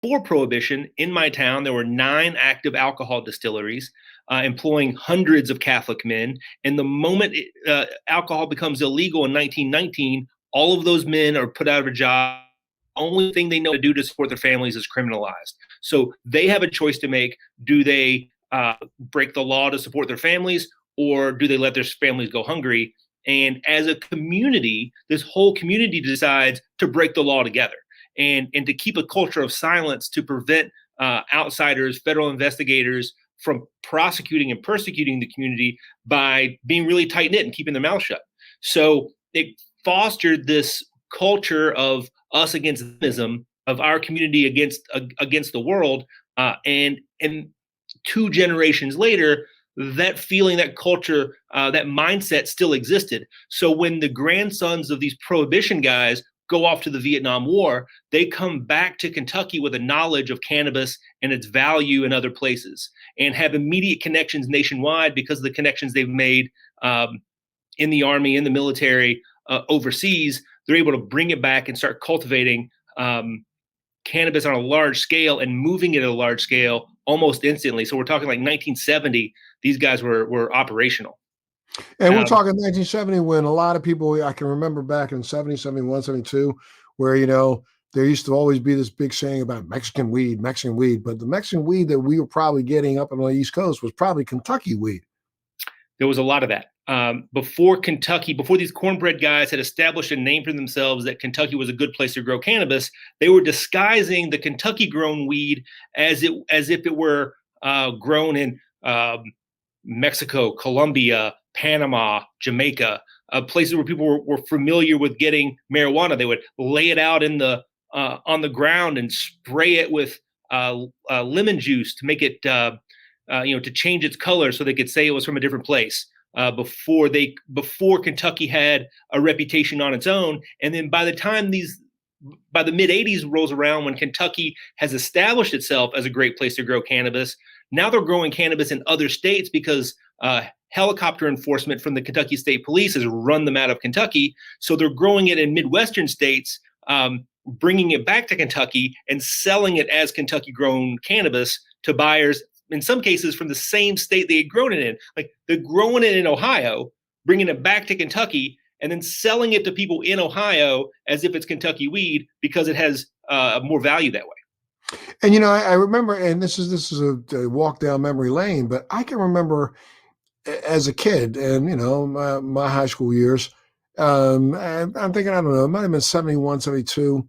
before Prohibition, in my town, there were 9 active alcohol distilleries employing hundreds of Catholic men. And the moment alcohol becomes illegal in 1919, all of those men are put out of a job. Only thing they know to do to support their families is criminalized. So they have a choice to make. Do they break the law to support their families, or do they let their families go hungry? And as a community, this whole community decides to break the law together and to keep a culture of silence to prevent outsiders, federal investigators from prosecuting and persecuting the community by being really tight knit and keeping their mouth shut. So it fostered this culture of us against them, of our community against the world, and 2 generations later, that feeling, that culture, that mindset still existed. So when the grandsons of these prohibition guys go off to the Vietnam War, they come back to Kentucky with a knowledge of cannabis and its value in other places, and have immediate connections nationwide because of the connections they've made in the Army, in the military, overseas. They're able to bring it back and start cultivating cannabis on a large scale and moving it at a large scale almost instantly. So we're talking like 1970, these guys were operational. And we're talking 1970, when a lot of people, I can remember back in 70, 71, 72, where, there used to always be this big saying about Mexican weed. But the Mexican weed that we were probably getting up on the East Coast was probably Kentucky weed. There was a lot of that. Before these Cornbread guys had established a name for themselves that Kentucky was a good place to grow cannabis, they were disguising the Kentucky grown weed as if it were grown in Mexico, Colombia, Panama, Jamaica, places where people were familiar with getting marijuana. They would lay it out on the ground and spray it with lemon juice to make it to change its color so they could say it was from a different place. Before Kentucky had a reputation on its own. And then by the mid 80s rolls around, when Kentucky has established itself as a great place to grow cannabis, now they're growing cannabis in other states because helicopter enforcement from the Kentucky State Police has run them out of Kentucky. So they're growing it in Midwestern states, bringing it back to Kentucky and selling it as Kentucky grown cannabis to buyers, in some cases from the same state they had grown it in. Like, they're growing it in Ohio, bringing it back to Kentucky, and then selling it to people in Ohio as if it's Kentucky weed because it has more value that way. And, I remember, and this is a walk down memory lane, but I can remember as a kid and, my high school years, I'm thinking, I don't know, it might have been 71, 72.